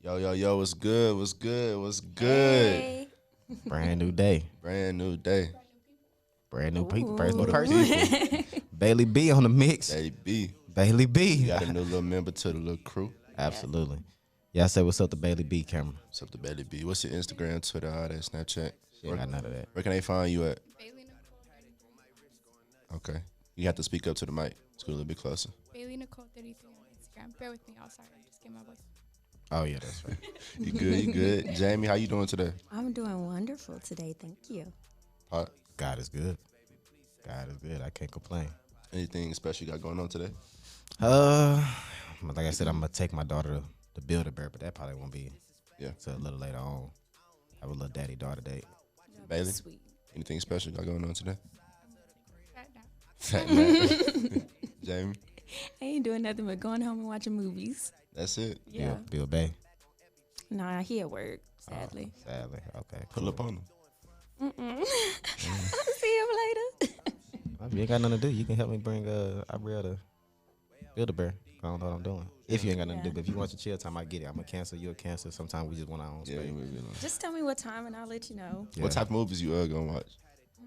Yo, what's good? What's good? What's good? Hey. Brand new day. Brand new day. Brand new people. Ooh. Brand new For the person. people. Bailey B on the mix. Baby. Bailey You B. got a new little member to the little crew. Absolutely. Y'all say what's up to Bailey B camera. What's up to Bailey B? What's your Instagram, Twitter, all that, Snapchat? She ain't got none of that. Where can they find you at? Bailey Nicole 33. Okay. You have to speak up to the mic. Let's go a little bit closer. Bailey Nicole 33 on Instagram. Bear with me, y'all. Sorry, I just getting my voice. Oh yeah, that's right. You good? You good? Jamie, how you doing today? I'm doing wonderful today. Thank you. Pot. God is good. God is good. I can't complain. Anything special you got going on today? Like I said, I'm gonna take my daughter to Build-A-Bear, but that probably won't be till a little later on. Have a little daddy-daughter date. Bailey? Sweet. Anything special you got going on today? Fat now. Jamie? I ain't doing nothing but going home and watching movies. That's it. Yeah. Bill Bay. Nah, he at work, sadly. Sadly. Okay. Pull up on them. See him later. If you ain't got nothing to do, you can help me bring Abrielle to Build-A-Bear. I don't know what I'm doing. If you ain't got nothing to do, but if you want your chill time, I get it. I'm a cancel, you a cancel. Sometimes we just want our own Yeah, space. Just tell me what time and I'll let you know. What type of movies you gonna watch?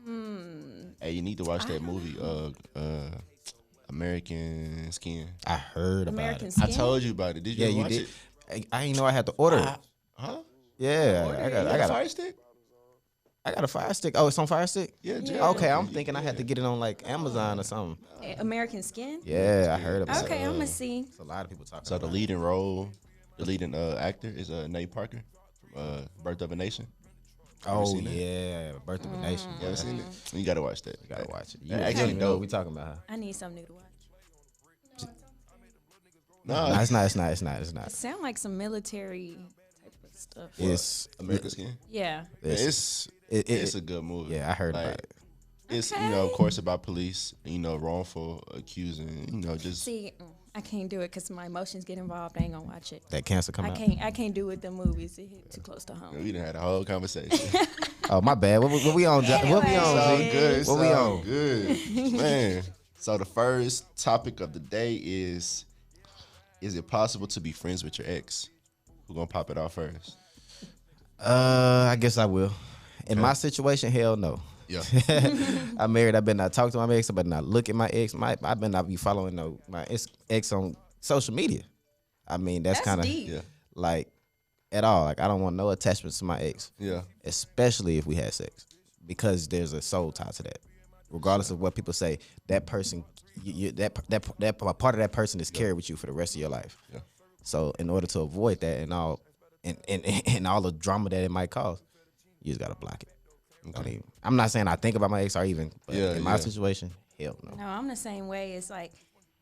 Hmm. Hey, you need to watch that movie, American Skin. I heard about American it. Skin. I told you about it. Did you Yeah, you watch did. it? I didn't know I had to order it. Huh? Yeah, I got Fire Stick? I got a Fire Stick. Oh, it's on Fire Stick? Yeah, Jay. Okay, I'm thinking I had to get it on like Amazon or something. American Skin? Yeah, I heard about it. Okay, I'm going to see. It's a lot of people talking So the about leading role, the leading actor is Nate Parker from Birth of a Nation. it. Oh, seen that? yeah, Birth of a Nation. You ever seen it? You gotta watch that. You gotta watch it. Yeah, You actually actually know dope. what we talking about. Huh? I need something new to watch. No, No, it's not. It sound like some military type of stuff. It's American Skin. Yeah. It's a good movie. yeah, I heard Like, about it. It's Okay. of course about police, wrongful accusing, just See, I can't do it because my emotions get involved. I ain't gonna watch it. That cancer come out. I can't do it with the movies. It hit too close to home. we done had a whole conversation. Oh, my bad. What we on? What we on? So G? good. What we on? Good. Man. So the first topic of the day is it possible to be friends with your ex? Who gonna pop it off first? I guess I will. In my situation, hell no. Yeah. I'm married. I better not talk to my ex. I better not look at my ex. I better not be following my ex on social media. I mean, that's kind of deep. Yeah. like at all. Like I don't want no attachments to my ex, Yeah. especially if we had sex, because there's a soul tie to that. Regardless of what people say, that person, that part of that person is carried with you for the rest of your life. Yeah. So in order to avoid that and all and all the drama that it might cause, you just gotta block it. Okay. I'm not saying I think about my ex or even, but Yeah, in my yeah. situation, hell no. No, I'm the same way. It's like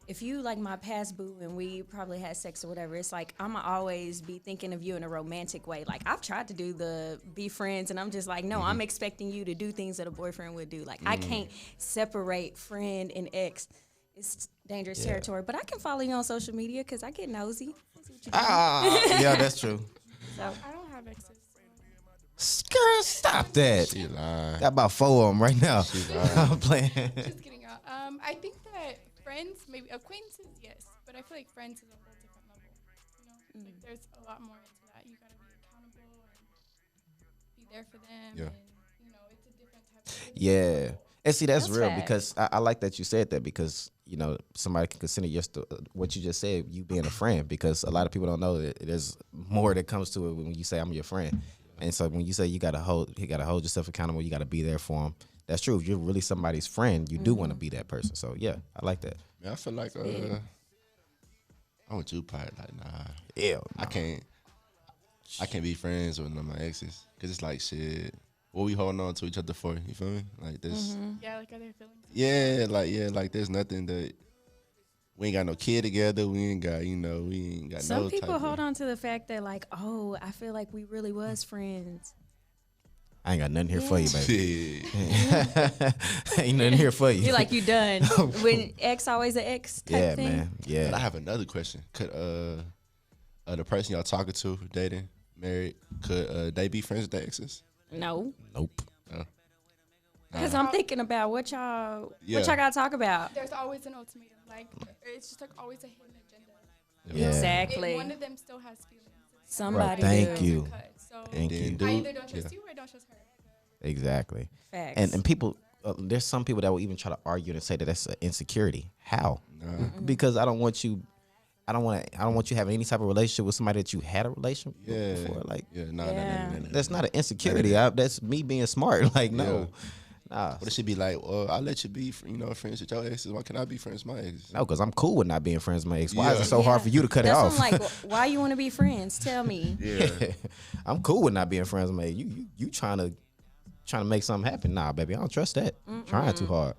if you like my past boo and we probably had sex or whatever, it's like I'ma always be thinking of you in a romantic way. Like I've tried to do the be friends and I'm just like, no, I'm expecting you to do things that a boyfriend would do. Like I can't separate friend and ex. It's dangerous territory. But I can follow you on social media because I get nosy. Yeah, that's true. So I don't have exes. Girl, stop that. She lying. Got about 4 of them right now. lying. I'm playing. Just kidding, y'all. I think that friends, maybe acquaintances, yes, but I feel like friends is a whole different level. Like there's a lot more into that. You gotta be accountable and be there for them. Yeah. And it's a different type of Yeah. And see, that's That's real facts. because I like that you said that because, somebody can consider what you just said, you being a friend, because a lot of people don't know that there's more that comes to it when you say I'm your friend. And so when you say you gotta hold yourself accountable, you gotta be there for them. That's true. If you're really somebody's friend, you do want to be that person. So yeah, I like that. Man, I feel like I'm with you, Pat. Like, nah. Yeah. I can't be friends with none of my exes. Cause it's like shit. What we holding on to each other for? You feel me? Like this. Yeah, like other feelings. Like there's nothing that we ain't got no kid together. We ain't got we ain't got some no people type hold on to the fact that like, oh, I feel like we really was friends. I ain't got nothing here for you, baby. Shit. Ain't nothing here for you. You're like you done. When ex always an ex type yeah, thing. man. Yeah. But I have another question. Could the person y'all talking to, dating, married, could they be friends with their exes? No. Nope. Because I'm thinking about what y'all Yeah. gotta talk about. There's always an ultimatum. Like it's just like always a hidden agenda. Yeah. Exactly. One of them still has feelings. Somebody thank do. you. So Thank Then you. do- I either don't trust yeah. you or I don't trust her. Exactly. Facts. And people, there's some people that will even try to argue and say that that's an insecurity. How? Because I don't want you. I don't want you having any type of relationship with somebody that you had a relationship with before. Like, no. that's not an insecurity. That's me being smart. Like, no. Nah. But it should be like, well, I'll let you be, friends with your exes. Why can't I be friends with my exes? No, because I'm cool with not being friends with my ex. Why is Yeah. it so hard for you to cut That's it what off? I'm like, why you want to be friends? Tell me. Yeah. I'm cool with not being friends with my ex. You trying to make something happen? Nah, baby, I don't trust that. Trying too hard.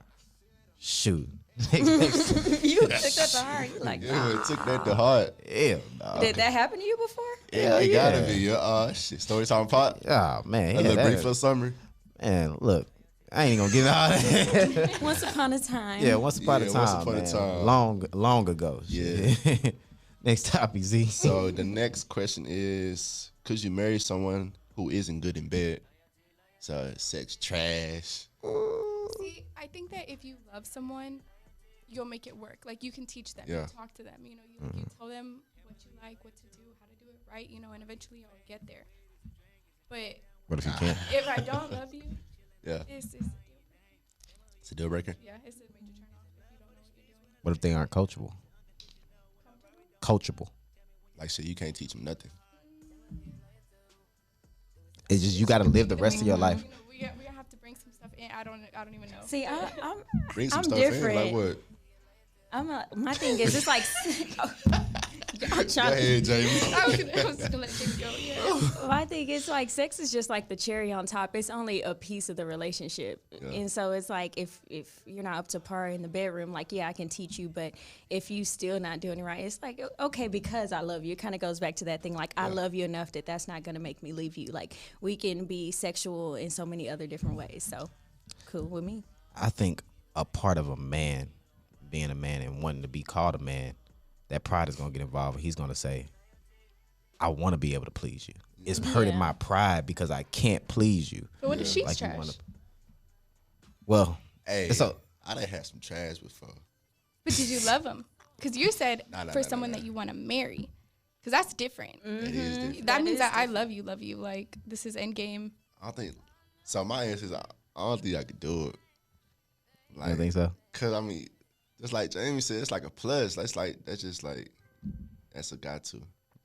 Shoot. You took that to heart. You like, Yeah, it took that to heart. Yeah. Nah. did that happen to you before? Yeah, it gotta be. Shit. Story time pot. Oh man. A little brief for summer. Man, look. I ain't gonna get all that. Once upon a time. Yeah, once upon a Yeah, time. once upon a man. time. Long ago. Yeah. Shit. Next topic, Z. So the next question is, could you marry someone who isn't good in bed? So sex trash. See, I think that if you love someone, you'll make it work. Like, you can teach them. Yeah. You talk to them. You know, you tell them what you like, what to do, how to do it right, and eventually you'll get there. But What if you can't? if I don't love you, Yeah. it's a deal breaker. It's a deal breaker. Yeah, it's a major turn off if you don't know what you're doing. What if they aren't coachable? Coachable. Like, shit, you can't teach them nothing. It's just you got to live the rest of your life. You know, we have to bring some stuff in. I don't even know. See, Bring some I'm stuff different. in. Like what? My thing is, it's like, I'm Go trying, ahead, Jamie. I was just gonna let Jamie go. Yeah. my thing is like, sex is just like the cherry on top. It's only a piece of the relationship, and so it's like if you're not up to par in the bedroom, like, yeah, I can teach you, but if you still not doing it right, it's like, okay, because I love you. It kind of goes back to that thing, like, I love you enough that that's not gonna make me leave you. Like, we can be sexual in so many other different ways. So, cool with me. I think a part of a man being a man and wanting to be called a man, that pride is going to get involved. He's going to say, I want to be able to please you. It's hurting my pride because I can't please you. But what if she's Like, you trash? Well, Hey, So- I done had some trash before. But did you love him? Because you said Nah, for someone that you want to marry. Because that's different. It is different. That That means is that I love you. Like, this is end game. I don't think. So my answer is, I don't think I could do it. I think so. Cause I mean, just like Jamie said, it's like a plus. That's a got to.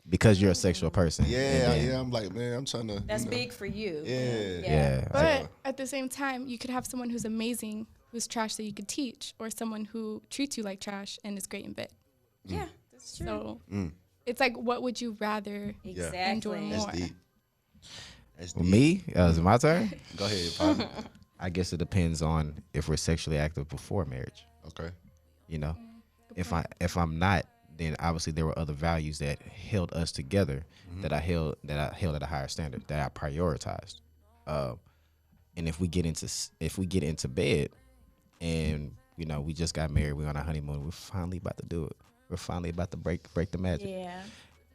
Because you're a sexual person. Yeah, And then- yeah. I'm like, man, I'm trying to. That's big for you. Yeah. Yeah. But at the same time, you could have someone who's amazing, who's trash that you could teach, or someone who treats you like trash and is great in bed. Yeah, that's true. So it's like, what would you rather Exactly. enjoy more? That's deep. That's Well, deep. me, is it my turn? Go ahead, partner. I guess it depends on if we're sexually active before marriage. Okay. You know, if I'm not, then obviously there were other values that held us together, that I held at a higher standard, that I prioritized. And if we get into bed, and you know we just got married, we're on our honeymoon, we're finally about to do it. We're finally about to break the magic. Yeah.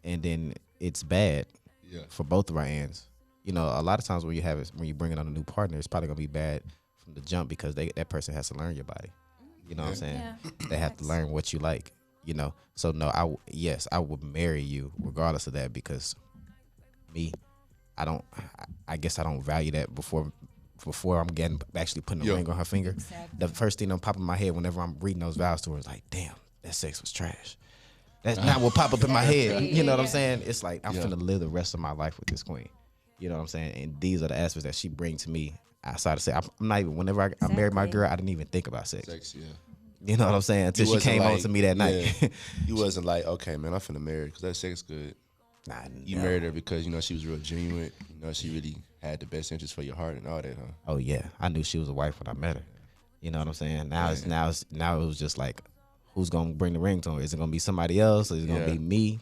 And then it's bad Yeah. for both of our ends. You know, a lot of times when you bring it on a new partner, it's probably gonna be bad from the jump because that person has to learn your body. You know what I'm saying? Yeah. They have to learn what you like. You know, so no, I would marry you regardless of that because me, I guess I don't value that before I'm actually putting a ring on her finger. Exactly. The first thing that pop in my head whenever I'm reading those vows to her is like, damn, that sex was trash. That's not what pop up in my head. You know what I'm saying? It's like I'm finna live the rest of my life with this queen. You know what I'm saying? And these are the aspects that she brings to me outside of sex. I'm not even, whenever I married my girl, I didn't even think about sex. Sex, yeah. You know what I'm saying? Until she came on to me that night. Yeah. You wasn't like, okay, man, I'm finna marry her because that sex good. Nah, You married her because, you know, she was real genuine. You know, she really had the best interest for your heart and all that, huh? Oh yeah, I knew she was a wife when I met her. You know what I'm saying? Now it was just like, who's gonna bring the ring to her? Is it gonna be somebody else? Or is it gonna be me?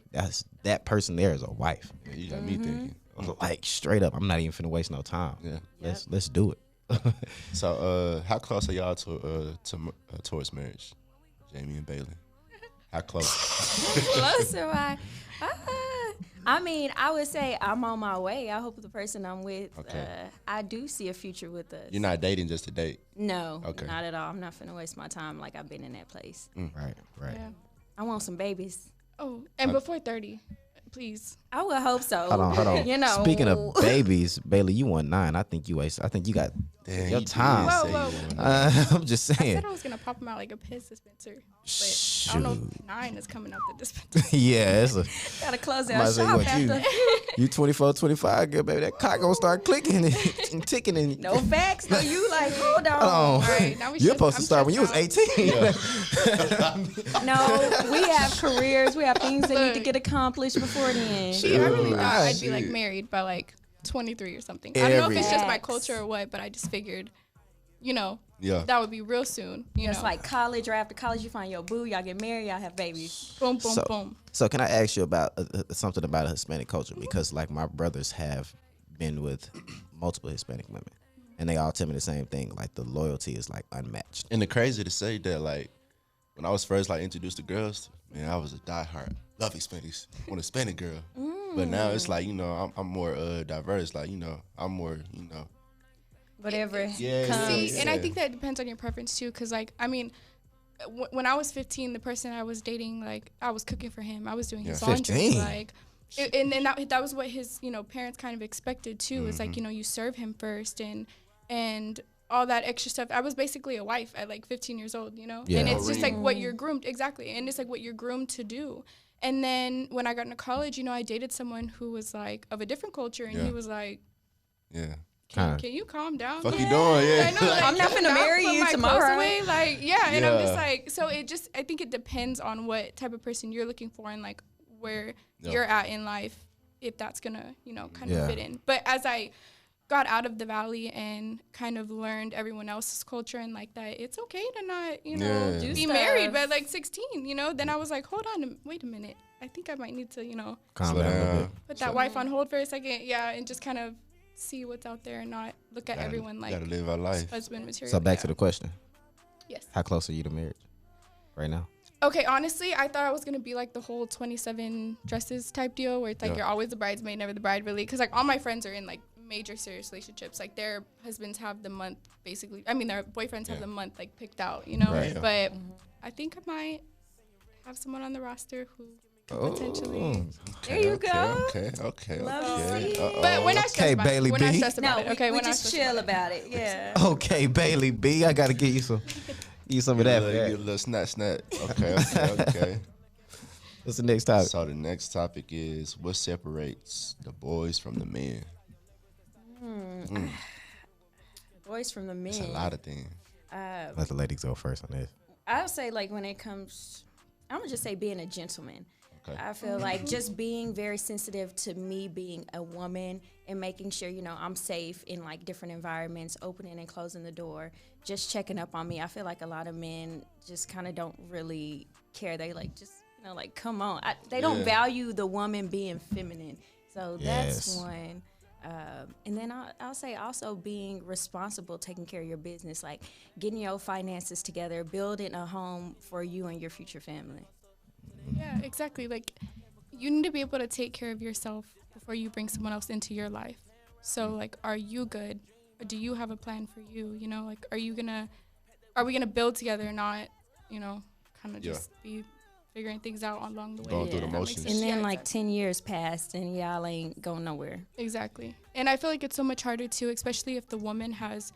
That person there is a wife. Yeah, you got me thinking. Like straight up, I'm not even finna waste no time. Yeah. Let's do it. So, how close are y'all towards marriage, Jamie and Bailey? How close? Close am I? I mean, I would say I'm on my way. I hope the person I'm with, I do see a future with us. You're not dating just to date. No, Okay. not at all. I'm not finna waste my time like I've been in that place. Right. Yeah. I want some babies. Oh, and before 30, please. I would hope so. Hold on. You know, Speaking of babies, Bailey, you won 9. I think you got Damn, your you time. did Whoa, say whoa. you wanted- I'm just I saying. said I was gonna pop him out like a piss dispenser, but I don't know if 9 is coming out the dispenser. Yeah, it's a. gotta close Might out say shop what after. you 24, 25, girl, baby. That cock gonna start clicking and ticking and. No facts. No, you like, hold on. Hold on. All right, now we You're should- supposed to I'm start when you was stressed 18. No, we have careers. We have things that need to Look. get accomplished before then. See, I really thought Right. I'd be like married by like 23 or something. I don't know if it's just my Facts. culture or what, but I just figured, you know, Yeah. that would be real soon. You It's know, like college or after college, you find your boo, y'all get married, y'all have babies. boom, boom, So- boom. So can I ask you about something about Hispanic culture? Because like my brothers have been with multiple Hispanic women, and they all tell me the same thing. Like the loyalty is like unmatched. And the crazy to say that, like, when I was first like introduced to girls, man, I was a diehard, love Hispanics, want a Hispanic girl. But now it's like, you know, I'm more diverse. Like, you know, I'm more, you know. Whatever Yeah, comes. See, and I Yeah. think that depends on your preference too, because like, I mean, when I was 15, the person I was dating, like, I was cooking for him, I was doing his Yeah. laundry, 15. like, and then that was what his, you know, parents kind of expected too. It's like, you know, you serve him first and all that extra stuff. I was basically a wife at like 15 years old, you know, Yeah. and it's Oh, just like really? what you're groomed exactly, and it's like what you're groomed to do. And then when I got into college, you know, I dated someone who was like of a different culture, and Yeah. he was like, Yeah. Kinda. "Can you calm down? Fuck man?" you doing? Yeah. I know, like, I'm not can finna you marry put you my clothes tomorrow. away? Like, yeah, and I'm just Yeah. like, so it just, I think it depends on what type of person you're looking for and like where Yeah. you're at in life, if that's gonna, you know, kind Yeah. of fit in. But as I got out of the valley and kind of learned everyone else's culture and like that, it's okay to not, you know, Yeah. Do be stuff. married by like 16, you know. Then I was like, hold on, wait a minute. I think I might need to, you know, Calm Slow down a little down. bit. put that wife on hold for a second, yeah, and just kind of see what's out there and not look at Gotta- everyone like gotta live our life. husband material. So back yeah. to the question: Yes. how close are you to marriage right now? Okay, honestly, I thought I was gonna be like the whole 27 dresses type deal, where it's like Yeah. you're always the bridesmaid, never the bride, really. Because like all my friends are in like major serious relationships. Like their husbands have the month basically. I mean, their boyfriends have Yeah. the month like picked out, you know. Right. Yeah. But I think I might have someone on the roster who could potentially. There you go. Okay. Love to okay. see. But we're not stressed Okay, about Bailey it. We're not B. stressed about No, it. Okay, we we're not just stressed chill about it. about it. Yeah. Okay, Bailey B. I gotta get you some of that. for Get a that. little snap. Okay. What's the next topic? So the next topic is what separates the boys from the men. Boys from the men. It's a lot of things. Let the ladies go first on this. I would say like when it comes, I'm gonna just say being a gentleman. Okay. I feel like just being very sensitive to me being a woman and making sure, you know, I'm safe in like different environments, opening and closing the door, just checking up on me. I feel like a lot of men just kind of don't really care. They like just, you know, like, come on. They don't Yeah. value the woman being feminine. So that's Yes. one. And then I'll say also being responsible, taking care of your business, like getting your finances together, building a home for you and your future family. Yeah, exactly. Like, you need to be able to take care of yourself before you bring someone else into your life. So, like, are you good? Or do you have a plan for you? You know, like, are we gonna build together, not, you know, kind of Yeah. just be figuring things out along the way? Going through the That makes motions. sense. And then Yeah, like exactly. 10 years passed and y'all ain't going nowhere. Exactly. And I feel like it's so much harder too, especially if the woman has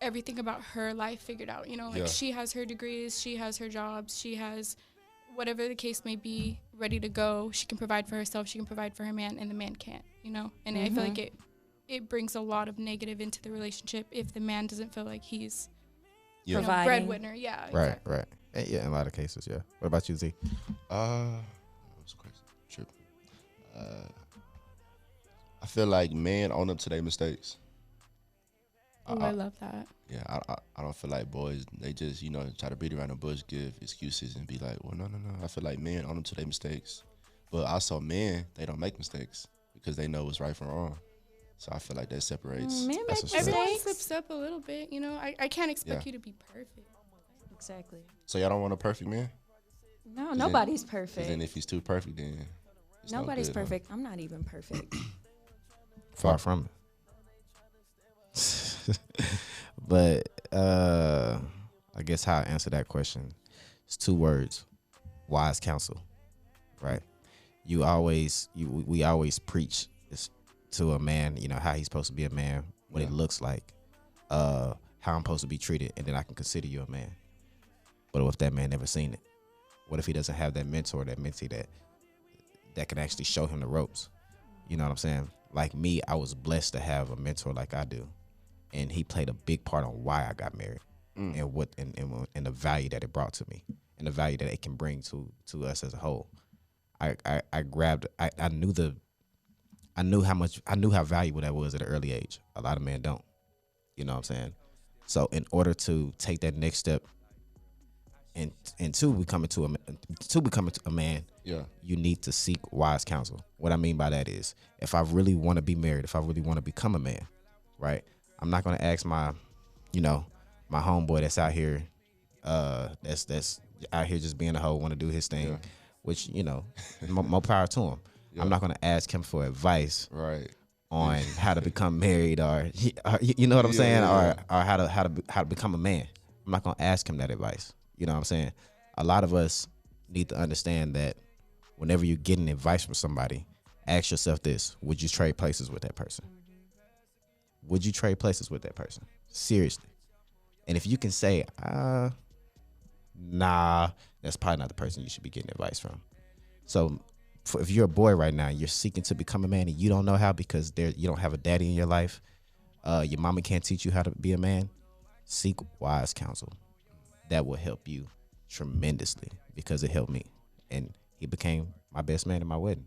everything about her life figured out. You know, like Yeah. she has her degrees, she has her jobs, she has whatever the case may be ready to go. She can provide for herself, she can provide for her man, and the man can't, you know? And I feel like it brings a lot of negative into the relationship if the man doesn't feel like he's Yeah. you know, Providing. breadwinner. Yeah. Right, Exactly. right. Yeah, in a lot of cases, yeah. What about you, Z? What's crazy? Trip. I feel like men own up to their mistakes. Oh, I love that. Yeah, I don't feel like boys, they just, you know, try to beat around the bush, give excuses and be like, well, no. I feel like men own up to their mistakes. But also men, they don't make mistakes because they know what's right from wrong. So I feel like that separates. Men That's make a strength. Everyone mistakes. slips up a little bit, you know? I can't expect Yeah. you to be perfect. Exactly. So y'all don't want a perfect man? No, nobody's 'Cause then perfect. if he's too perfect, then it's no Nobody's good, huh? perfect. I'm not even perfect. Far from it. But I guess how I answer that question is 2 words: wise counsel. Right? we always preach to a man, you know, how he's supposed to be a man, what it looks like, how I'm supposed to be treated, and then I can consider you a man. But what if that man never seen it? What if he doesn't have that mentor, that mentee that can actually show him the ropes? You know what I'm saying? Like me, I was blessed to have a mentor like I do, and he played a big part on why I got married, and what and the value that it brought to me, and the value that it can bring to us as a whole. I knew how valuable that was at an early age. A lot of men don't. You know what I'm saying? So in order to take that next step and to becoming a man, you need to seek wise counsel. What I mean by that is, if I really want to be married, if I really want to become a man, right? I'm not gonna ask my homeboy that's out here, that's out here just being a hoe, want to do his thing, which, you know, more power to him. I'm not gonna ask him for advice, right, on how to become married, or you know what I'm saying, or how to become a man. I'm not gonna ask him that advice. You know what I'm saying? A lot of us need to understand that whenever you're getting advice from somebody, ask yourself this: would you trade places with that person? Would you trade places with that person? Seriously. And if you can say, nah, that's probably not the person you should be getting advice from. So if you're a boy right now, you're seeking to become a man and you don't know how because you don't have a daddy in your life, your mama can't teach you how to be a man, seek wise counsel. That will help you tremendously, because it helped me. And he became my best man at my wedding.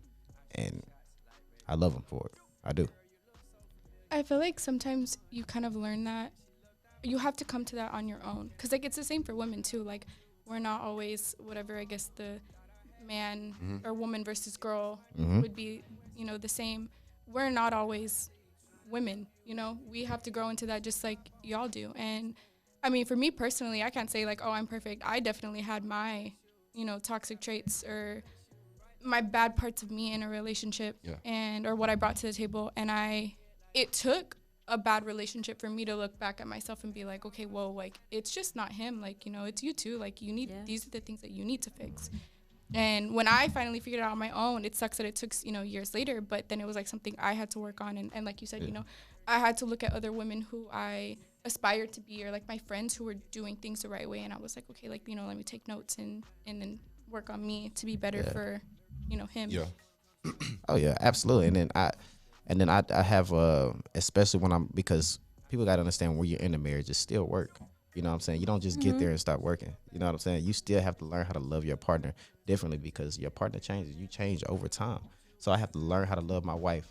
And I love him for it. I do. I feel like sometimes you kind of learn that. You have to come to that on your own. Because, like, it's the same for women, too. Like, we're not always whatever, I guess, the man or woman versus girl would be, you know, the same. We're not always women, you know. We have to grow into that just like y'all do. And I mean, for me personally, I can't say like, oh, I'm perfect. I definitely had my, you know, toxic traits or my bad parts of me in a relationship or what I brought to the table. And it took a bad relationship for me to look back at myself and be like, okay, well, like, it's just not him. Like, you know, it's you too. Like, you need, these are the things that you need to fix. And when I finally figured it out on my own, it sucks that it took, you know, years later, but then it was like something I had to work on. And like you said, you know, I had to look at other women who I aspired to be, or like my friends who were doing things the right way. And I was like, okay, like, you know, let me take notes and then work on me to be better for, you know, him. Yeah. Oh yeah, absolutely. And then I have, especially because people got to understand when you're in a marriage, it's still work. You know what I'm saying? You don't just get there and start working. You know what I'm saying? You still have to learn how to love your partner differently, because your partner changes. You change over time. So I have to learn how to love my wife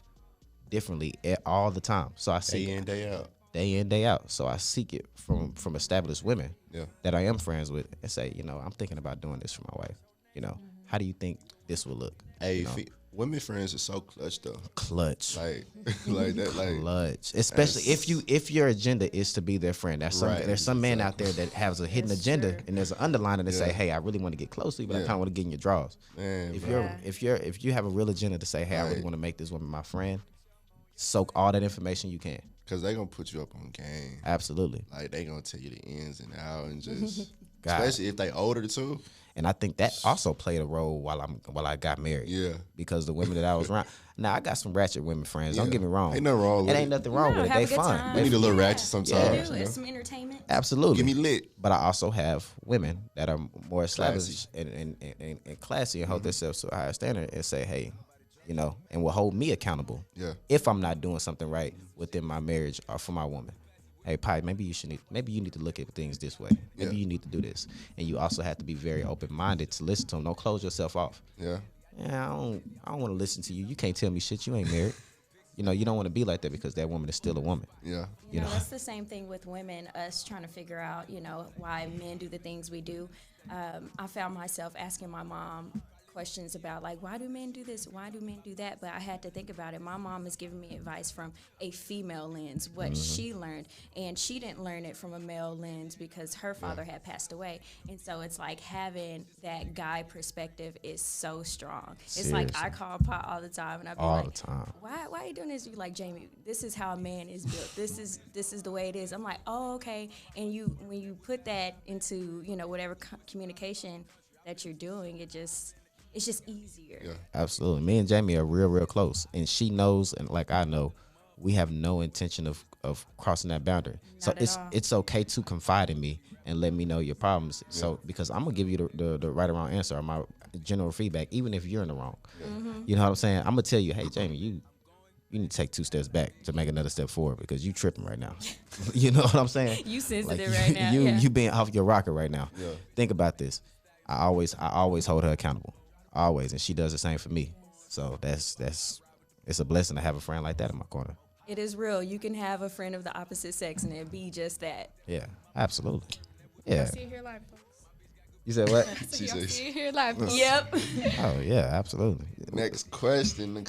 differently all the time. So I seek day in, day out. Day in, day out. So I seek it from established women that I am friends with and say, you know, I'm thinking about doing this for my wife. You know, how do you think this will look? Hey, you know? Women friends are so clutch though. Clutch. Like that. Like clutch. Especially if your agenda is to be their friend. There's some man out there that has a hidden agenda and there's an underliner that say, hey, I really want to get close to you, but I kind of want to get in your drawers. Man, if you have a real agenda to say, hey, I really want to make this woman my friend, soak all that information you can. Cause they gonna put you up on game. Absolutely. Like they gonna tell you the ins and outs and just especially if they older too. And I think that also played a role while I got married. Yeah. Because the women that I was around. Now I got some ratchet women friends. Don't get me wrong. Ain't nothing wrong with it. Ain't nothing wrong with it. They fun. We need a little ratchet sometimes. It's some entertainment. Absolutely. Get me lit. But I also have women that are more established and classy and hold themselves to a higher standard and say, hey, you know, and will hold me accountable. Yeah. If I'm not doing something right within my marriage or for my woman. Hey, Pi, maybe you need to look at things this way. Maybe you need to do this. And you also have to be very open-minded to listen to them. Don't close yourself off. Yeah. Yeah, I don't want to listen to you. You can't tell me shit. You ain't married. You know, you don't want to be like that because that woman is still a woman. Yeah. You know, that's the same thing with women, us trying to figure out, you know, why men do the things we do. I found myself asking my mom questions about, like, why do men do this? Why do men do that? But I had to think about it. My mom is giving me advice from a female lens, what she learned. And she didn't learn it from a male lens because her father had passed away. And so it's like having that guy perspective is so strong. It's like I call Pa all the time and I be like, why are you doing this? You like, Jamie, this is how a man is built. This is the way it is. I'm like, oh, okay. And when you put that into, you know, whatever communication that you're doing, it's just easier. Yeah. Absolutely. Me and Jamie are real close, and she knows, and like I know, we have no intention of crossing that boundary. So Not at all. it's okay to confide in me and let me know your problems. So because I'm gonna give you the right or wrong answer or my general feedback, even if you're in the wrong. You know what I'm saying? I'm gonna tell you, hey Jamie, you need to take 2 steps back to make another step forward because you tripping right now. You know what I'm saying? You sensitive Like, right now. You being off your rocker right now. Yeah. Think about this. I always hold her accountable. Always, and she does the same for me. So that's it's a blessing to have a friend like that in my corner. It is real. You can have a friend of the opposite sex and it be just that. Yeah, absolutely. Yeah. See it here live, folks. You said what? So She y'all says- see it here live, folks. Yep. Oh yeah, absolutely. Next question.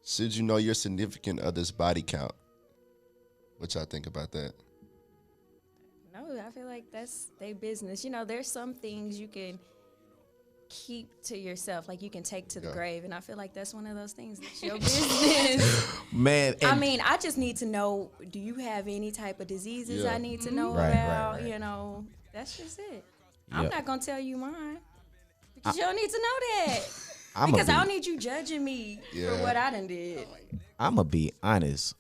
Should you know your significant other's body count? What y'all think about that? No, I feel like that's their business. You know, there's some things you can keep to yourself, like you can take to the Yeah. grave, and I feel like that's one of those things. That's your business. Man, I and mean, I just need to know, do you have any type of diseases Yeah. I need to know Right, about? right. You know, that's just it. I'm Yep. not going to tell you mine because you don't need to know that. I'm Because I gonna don't need you judging me Yeah. for what I done did. be honest.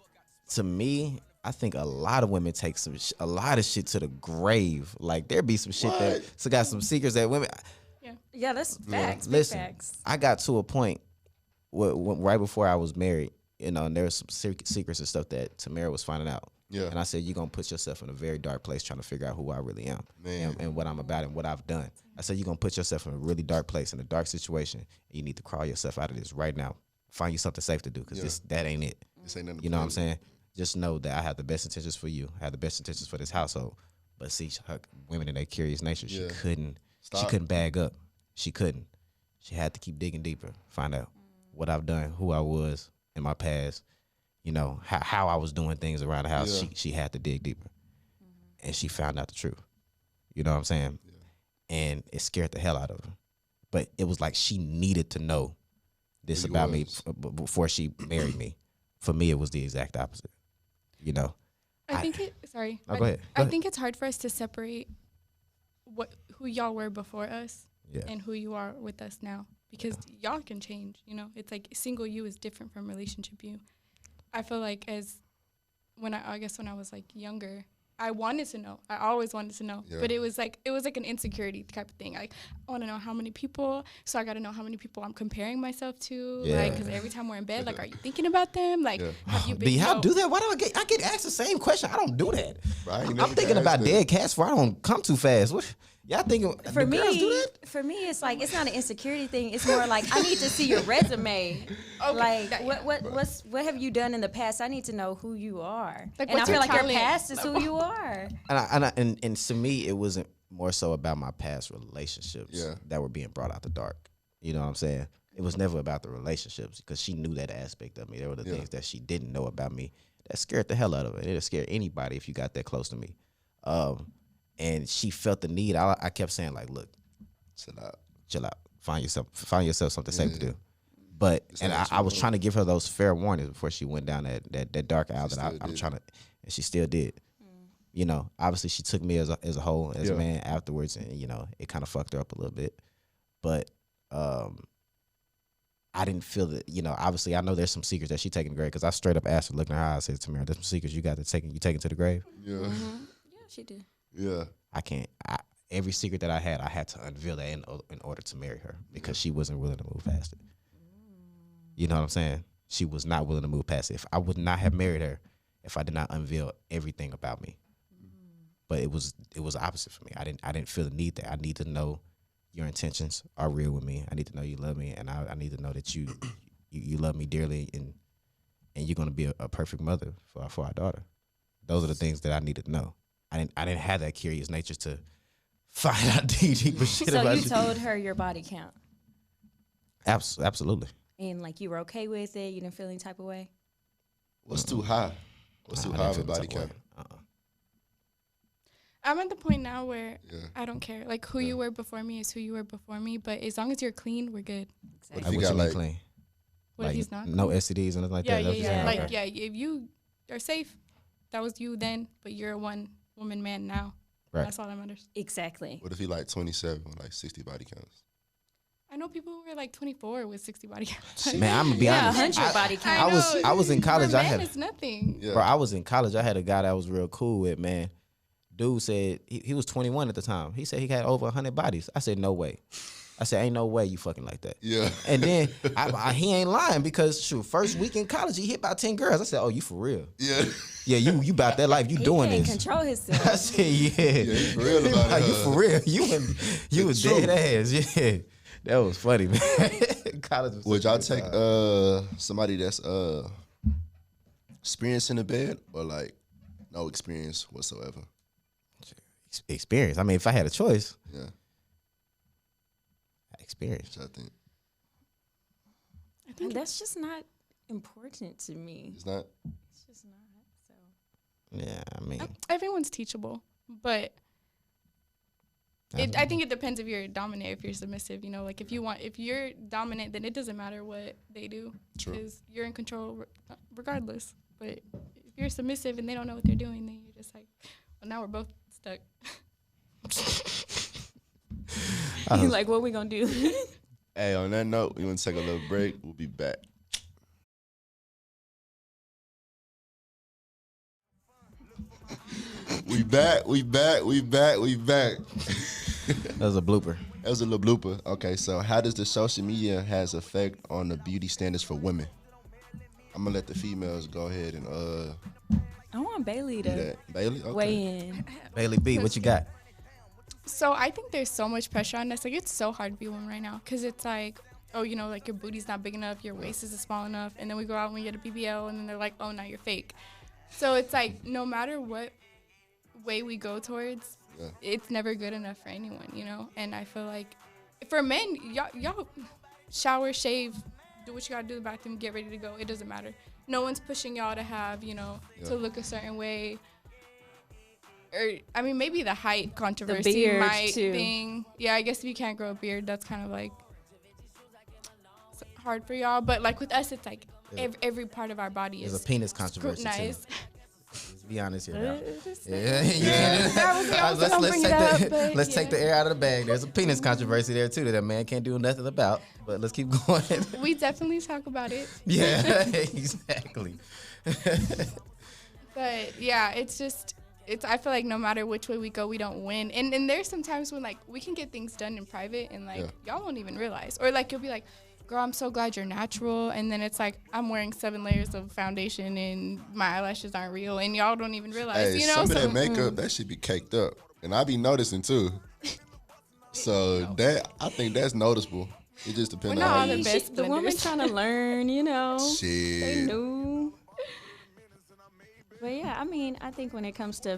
To me, I think a lot of women take a lot of shit to the grave. Like there be some shit that so got some secrets that women. Yeah, that's facts. Big Listen, facts. I got to a point right before I was married, you know, and there was some secrets and stuff that Tamara was finding out. Yeah. And I said, you're going to put yourself in a very dark place trying to figure out who I really am Man. and what I'm about and what I've done. I said, you're going to put yourself in a really dark place, in a dark situation, and you need to crawl yourself out of this right now. Find you something safe to do because that ain't it. This ain't nothing to You know what I'm play with. saying? Just know that I have the best intentions for you. I have the best intentions for this household. But see, her women in their curious nature, she Yeah. couldn't Stop. bag up. She couldn't. She had to keep digging deeper, find out what I've done, who I was in my past, you know, how I was doing things around the house. Yeah. She had to dig deeper. And she found out the truth. You know what I'm saying? And it scared the hell out of her. But it was like she needed to know this Who you about me was. before she married me. For me, it was the exact opposite. You know? I think it. Sorry. Oh, go ahead. Go I ahead. think it's hard for us to separate who y'all were before us Yeah. and who you are with us now, because y'all can change. You know, it's like single you is different from relationship you. I feel like when I was like younger, I wanted to know. I always wanted to know, Yeah. but it was like an insecurity type of thing. Like I want to know how many people, so I got to know how many people I'm comparing myself to. Yeah. Like, because every time we're in bed, like, are you thinking about them? Like, Yeah. have you been? Do y'all no. do that? Why do I get asked the same question? I don't do that. Bro, I ain't I'm never thinking got about asked that. dead cats before I don't come too fast. What y'all thinking? For do girls do that? it's like it's not an insecurity thing. It's more like I need to see your resume. Like that- what have you done in the past? I need to know who you are. Like, and I what's feel your like your talent past is who level? you are. And to me, it wasn't more so about my past relationships Yeah. that were being brought out the dark. You know what I'm saying? It was never about the relationships because she knew that aspect of me. There were the Yeah. things that she didn't know about me that scared the hell out of her. It'll scare anybody if you got that close to me. And she felt the need. I kept saying like, look, chill out, find yourself something safe to do. But and I was trying to give her those fair warnings before she went down that dark alley that I'm trying to, and she still did. You know, obviously she took me as a whole, as a man afterwards, and you know, it kind of fucked her up a little bit. But I didn't feel that, you know, obviously I know there's some secrets that she taking to the grave because I straight up asked her, looking in her eyes, I said, Tamara, there's some secrets you got to take to the grave. Yeah. Yeah, she did. Yeah. I can't. Every secret that I had to unveil that in order to marry her because she wasn't willing to move past it. You know what I'm saying? She was not willing to move past it. If I would not have married her if I did not unveil everything about me. But it was opposite for me. I didn't feel the need that I need to know your intentions are real with me. I need to know you love me, and I need to know that you love me dearly, and you're gonna be a perfect mother for our daughter. Those are the things that I needed to know. I didn't have that curious nature to find out deeper shit So about you told her your body count, Absolutely. and like you were okay with it. You didn't feel any type of way. What's too high? What's too I high didn't of a feel body the type of count? way. I'm at the point now where Yeah. I don't care. Like who you were before me is who you were before me. But as long as you're clean, we're good. What if Like, you what got you mean like clean? What Like, if he's not? no clean? STDs or nothing like Yeah, that? yeah, That's what yeah. you're Like saying? if you are safe, that was you then, but you're a one woman man now. Right. That's all that matters. Exactly. What if he like 27 with like 60 body counts? I know people who were like 24 with 60 body counts. Man, I'm gonna be honest. 100 body count. I was in college. For I men, had it's nothing. Yeah. bro. I was in college. I had a guy that I was real cool with. Man, dude said he was 21 at the time. He said he had over 100 bodies. I said no way. I said ain't no way you fucking like that. Yeah. And then he ain't lying because shoot, first week in college he hit about 10 girls. I said, oh, you for real? Yeah. Yeah, you about that life. You He doing can't this? control himself. I said, yeah. Yeah, you for real about Like, it. you for real? You was truth. dead ass. Yeah, that was funny, man. College was Would such a y'all good take time. somebody that's experienced in the bed or like no experience whatsoever? experience? I mean, if I had a choice, Yeah. experience. Which I think I think That's just not important to me. it's not. It's just not. So Yeah, I mean, everyone's teachable, but I think it depends if you're dominant, if you're submissive. You know, like if you're dominant, then it doesn't matter what they do True. because you're in control regardless. But if you're submissive and they don't know what they're doing, then you're just like, well, now we're both stuck. you're like, what we gonna do? Hey, on that note, we want to take a little break. We'll be back. We back. that was a blooper. That was a little blooper. Okay, so how does the social media has effect on the beauty standards for women? I'm gonna let the females go ahead and I want Bailey do to that. Bailey, okay. weigh in. Bailey B, what you got? So I think there's so much pressure on us. Like, it's so hard to be a woman right now because it's like, oh, you know, like your booty's not big enough, your waist isn't small enough, and then we go out and we get a BBL, and then they're like, oh, now you're fake. So it's like, no matter what way we go towards, it's never good enough for anyone, you know? And I feel like for men, y'all shower, shave, do what you gotta do in the bathroom, get ready to go. It doesn't matter. No one's pushing y'all to have, you know, to look a certain way. Or, I mean, maybe the height controversy beard, might too. thing. Yeah, I guess if you can't grow a beard, that's kind of like hard for y'all. But like with us, it's like every part of our body There's is a penis controversy too. scrutinized. Let's be honest here now. Let's take the air out of the bag. There's a penis controversy there too that a man can't do nothing about. But let's keep going. We definitely talk about it. Yeah, exactly. But yeah, I feel like no matter which way we go, we don't win. And there's some times when like we can get things done in private and like y'all won't even realize. Or like you'll be like, girl, I'm so glad you're natural. And then it's like I'm wearing 7 layers of foundation and my eyelashes aren't real and y'all don't even realize, Hey, you know? some of that makeup, that should be caked up. And I be noticing too. So I think that's noticeable. It just depends We're on not how all you the best The woman blenders. trying to learn, you know. They shit. knew. But yeah, I mean, I think when it comes to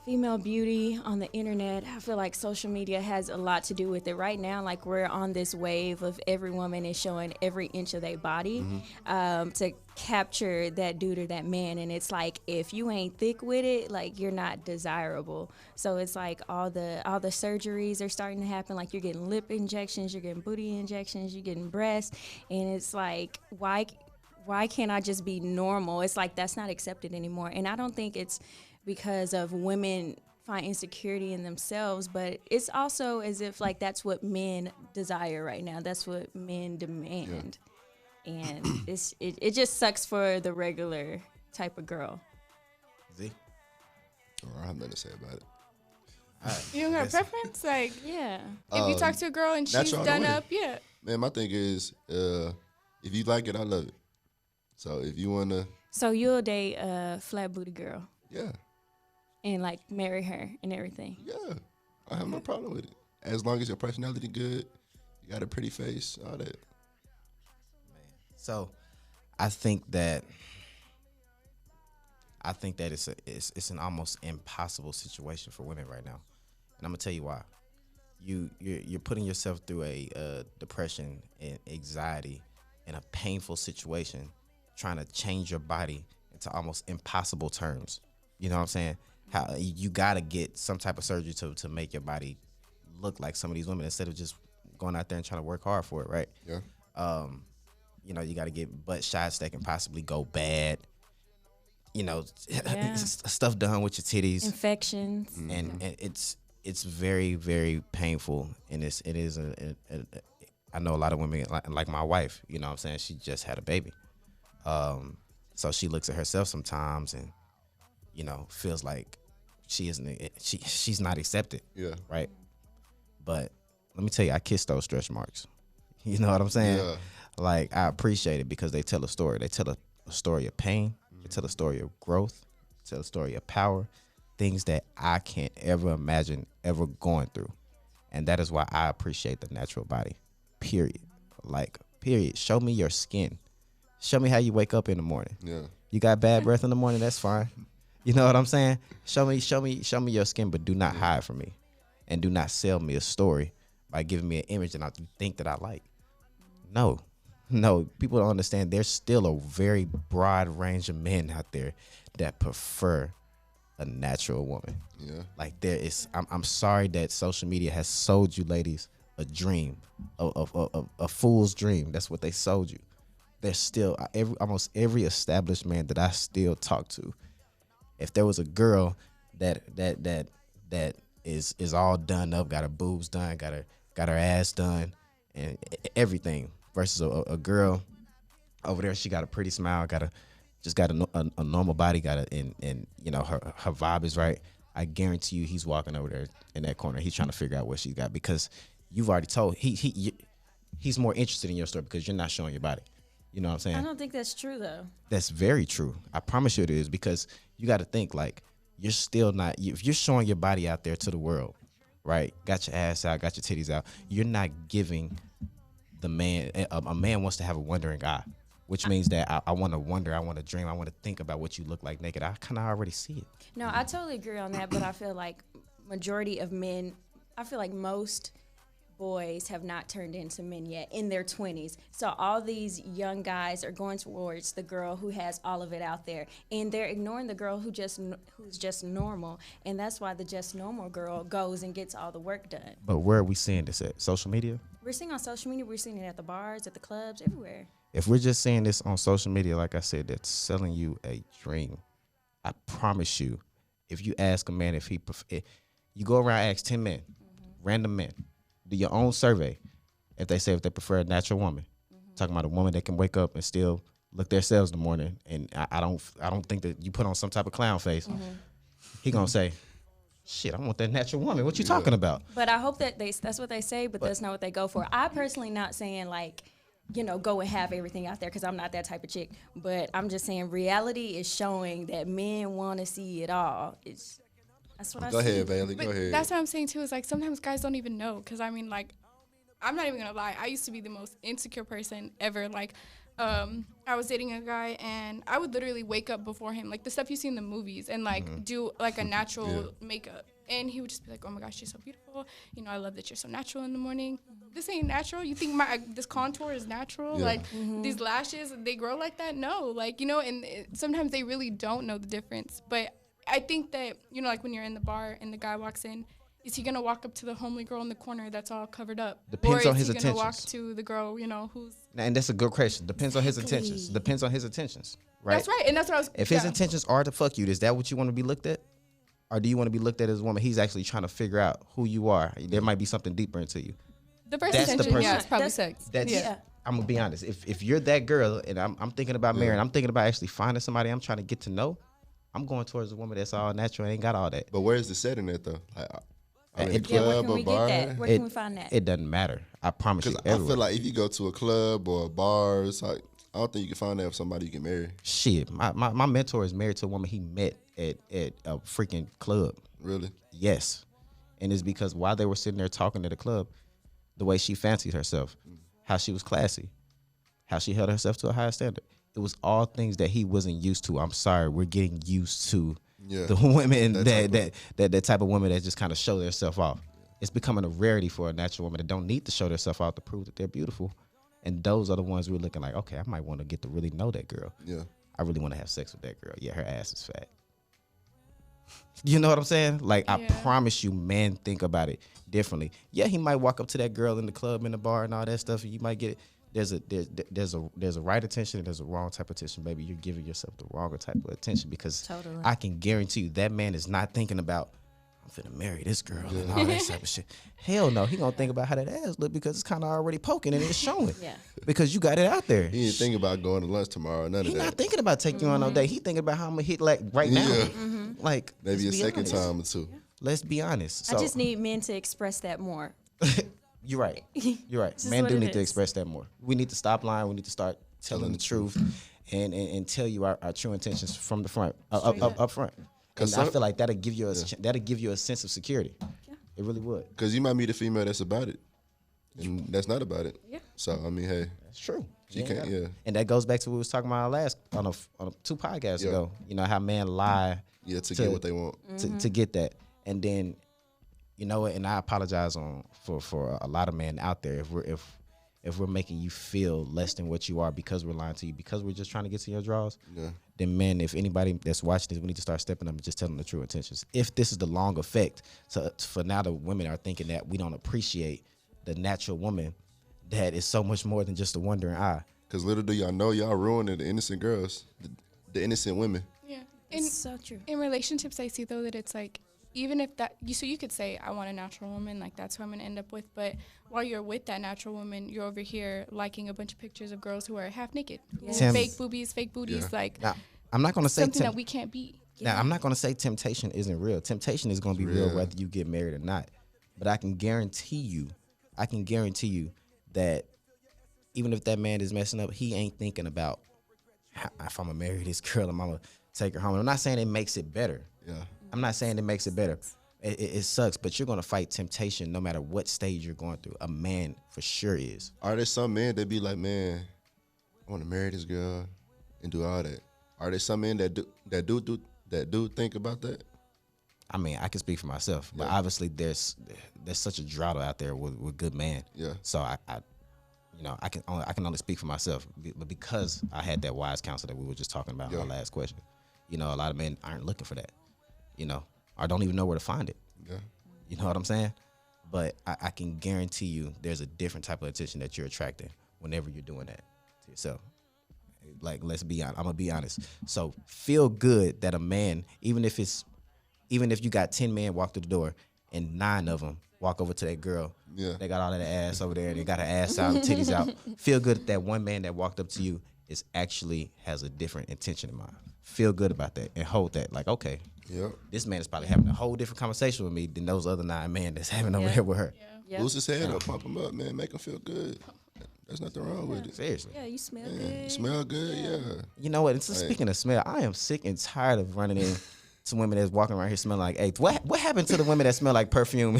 female beauty on the internet, I feel like social media has a lot to do with it. Right now, like we're on this wave of every woman is showing every inch of their body to capture that dude or that man. And it's like, if you ain't thick with it, like you're not desirable. So it's like all the surgeries are starting to happen. Like you're getting lip injections, you're getting booty injections, you're getting breasts. And it's like, why can't I just be normal? It's like that's not accepted anymore. And I don't think it's because of women find insecurity in themselves, but it's also as if like that's what men desire right now. That's what men demand. And it just sucks for the regular type of girl. Z? I have nothing to say about it. You don't got a preference? Like, Yeah. if you talk to a girl and she's natural done way. up, yeah. Man, my thing is, if you like it, I love it. So if you wanna, So you'll date a flat booty girl yeah, and like marry her and everything. yeah, I have no problem with it. As long as your personality good, you got a pretty face, all that. So, I think that it's an almost impossible situation for women right now, and I'm gonna tell you why. You're putting yourself through a depression and anxiety in a painful situation, trying to change your body into almost impossible terms. You know what I'm saying? How you gotta get some type of surgery to make your body look like some of these women instead of just going out there and trying to work hard for it, right? Yeah. You know, you got to get butt shots that can possibly go bad. you know, Yeah. stuff done with your titties, Infections. and it's very, very painful, and it is I know a lot of women like my wife, you know what I'm saying, she just had a baby, so she looks at herself sometimes and, you know, feels like she's not accepted, Yeah. right? But let me tell you, I kiss those stretch marks. You know what I'm saying? Yeah. Like, I appreciate it because they tell a story. They tell a story of pain. They tell a story of growth. They tell a story of power. Things that I can't ever imagine ever going through. And that is why I appreciate the natural body. Period. Like, period. Show me your skin. Show me how you wake up in the morning. Yeah. You got bad breath in the morning, that's fine. You know what I'm saying? Show me your skin, but do not hide from me. And do not sell me a story by giving me an image that you think that I like. No, people don't understand. There's still a very broad range of men out there that prefer a natural woman. Yeah. Like, there is, I'm sorry that social media has sold you ladies a dream, a fool's dream. That's what they sold you. There's still almost every established man that I still talk to. If there was a girl that is all done up, got her boobs done, got her ass done, and everything, versus a girl over there, she got a pretty smile, got a normal body, and you know, her vibe is right. I guarantee you, he's walking over there in that corner. He's trying to figure out what she's got, because you've already told he's more interested in your story because you're not showing your body. You know what I'm saying? I don't think that's true though. That's very true. I promise you it is, because you got to think, like, you're still not, if you're showing your body out there to the world, right? Got your ass out, got your titties out. You're not giving the man, a man wants to have a wondering eye, which means that I want to wonder, I want to dream, I want to think about what you look like naked. I kind of already see it. No, I totally agree on that, but I feel like majority of men, I feel like most boys have not turned into men yet in their 20s. So all these young guys are going towards the girl who has all of it out there, and they're ignoring the girl who's just normal. And that's why the just normal girl goes and gets all the work done. But where are we seeing this at? Social media? We're seeing on social media, we're seeing it at the bars, at the clubs, everywhere. If we're just seeing this on social media, like I said, that's selling you a dream. I promise you, if you ask a man if you go around and ask 10 men, random men, do your own survey, if they say if they prefer a natural woman, talking about a woman that can wake up and still look themselves in the morning, and I don't think that you put on some type of clown face, he gonna say, shit, I want that natural woman. What you talking about? But I hope that that's what they say, but that's not what they go for. I personally not saying like, you know, go and have everything out there, because I'm not that type of chick. But I'm just saying reality is showing that men want to see it all. That's what I see. Go ahead, Bailey. Go But ahead. that's what I'm saying too. Is like sometimes guys don't even know. Because I mean, like, I'm not even gonna lie. I used to be the most insecure person ever. Like, I was dating a guy, and I would literally wake up before him, like the stuff you see in the movies, and like do like a natural makeup. And he would just be like, "Oh my gosh, you're so beautiful. You know, I love that you're so natural in the morning. This ain't natural. You think this contour is natural? Yeah. Like these lashes, they grow like that? No, like, you know." And sometimes they really don't know the difference. But I think that, you know, like when you're in the bar and the guy walks in, is he gonna walk up to the homely girl in the corner that's all covered up? Depends on his intentions. Or is he gonna walk intentions. to the girl, you know, who's... And that's a good question. Depends on his intentions. Depends on his intentions, right? That's right, and that's what I was... If his intentions are to fuck you, is that what you want to be looked at? Or do you want to be looked at as a woman? He's actually trying to figure out who you are. There might be something deeper into you. The first That's the intention, person. yeah, it's probably That's- sex. That's, Yeah. I'm gonna be honest. If you're that girl and I'm thinking about marrying, I'm thinking about actually finding somebody I'm trying to get to know, I'm going towards a woman that's all natural and ain't got all that. But where's the setting at though? Like, I mean, It- a Yeah, where club can or we bar? get that? Where can we find that? It doesn't matter. I promise you. Because I feel like if you go to a club or a bar, it's like, I don't think you can find that with somebody you can marry. Shit, my mentor is married to a woman he met at a freaking club. Really? Yes. And it's because while they were sitting there talking at the club, the way she fancied herself, how she was classy, how she held herself to a higher standard. It was all things that he wasn't used to. I'm sorry, we're getting used to the women that type of women that just kind of show themselves off. It's becoming a rarity for a natural woman that don't need to show themselves off to prove that they're beautiful. And those are the ones we're looking like, okay, I might want to get to really know that girl. Yeah. I really want to have sex with that girl. Yeah, her ass is fat. You know what I'm saying? Like, I promise you, men think about it differently. Yeah, he might walk up to that girl in the club, in the bar, and all that stuff, and you might get it. there's a right attention and there's a wrong type of attention. Baby, you're giving yourself the wrong type of attention because Totally. I can guarantee you that man is not thinking about, I'm finna marry this girl and all that type of shit. Hell no, he gonna think about how that ass look because it's kind of already poking and it's showing. Yeah. Because you got it out there. He ain't thinking about going to lunch tomorrow. None He of that. not thinking about taking you on no date. He thinking about how I'm gonna hit like right now. Yeah. Like Maybe a let's be second honest. time or two. Let's be honest. So I just need men to express that more. you're right. You're right. This is Men what do it need to is. express that more. We need to stop lying. We need to start telling the truth and tell you our true intentions from the front, up front. Because I feel like that'll give you a sense of security. Yeah. It really would. Because you might meet a female that's about it, and that's not about it. Yeah. So I mean, hey, That's true. she can't. Yeah. And that goes back to what we was talking about on a 2 podcasts ago. You know how men lie Yeah. To get what they want. to get that, and then you know what? And I apologize for a lot of men out there if we're making you feel less than what you are because we're lying to you because we're just trying to get to your draws. Yeah. Then men, if anybody that's watching this, we need to start stepping up and just telling the true intentions. If this is the long effect, for now the women are thinking that we don't appreciate the natural woman that is so much more than just a wondering eye. Because little do y'all know, y'all ruining the innocent girls, the innocent women. Yeah. It's so true. In relationships, I see though that it's like, even if that, you could say, I want a natural woman, like that's who I'm gonna end up with. But while you're with that natural woman, you're over here liking a bunch of pictures of girls who are half naked, Yeah. Tim- fake boobies, fake booties, Yeah. like Now, I'm not going to say something that we can't be. Now, I'm not going to say temptation isn't real. Temptation is going to be real real. whether you get married or not. But I can guarantee you that even if that man is messing up, he ain't thinking about if I'm going to marry this girl, I'm going to take her home. I'm not saying it makes it better. Yeah. I'm not saying it makes it better. It sucks, but you're going to fight temptation no matter what stage you're going through. A man for sure is. Are there some men that be like, man, I want to marry this girl and do all that? Are there some men that do think about that? I mean, I can speak for myself, but Yeah. obviously there's such a drought out there with good men. Yeah. So I can only speak for myself, but because I had that wise counsel that we were just talking about in Yeah. our last question, a lot of men aren't looking for that, or don't even know where to find it. Yeah. You know what I'm saying? But I can guarantee you there's a different type of attention that you're attracting whenever you're doing that to yourself. Like, let's be honest. I'm gonna be honest. So feel good that a man, even if you got 10 men walk through the door and 9 of them walk over to that girl, Yeah. they got all of that ass over there and they got her ass out and titties out. Feel good that one man that walked up to you is actually has a different intention in mind. Feel good about that and hold that. Like, okay, Yep. this man is probably having a whole different conversation with me than those other 9 men that's having over Yeah. there with her. Yeah. Boost his head up, pump him up, man. Make him feel good. There's nothing wrong with it. Seriously. Yeah, you smell Man, good. you smell good, yeah. You know what? So speaking of smell, I am sick and tired of running in to women that's walking around here smelling like eggs. What happened to the women that smell like perfume?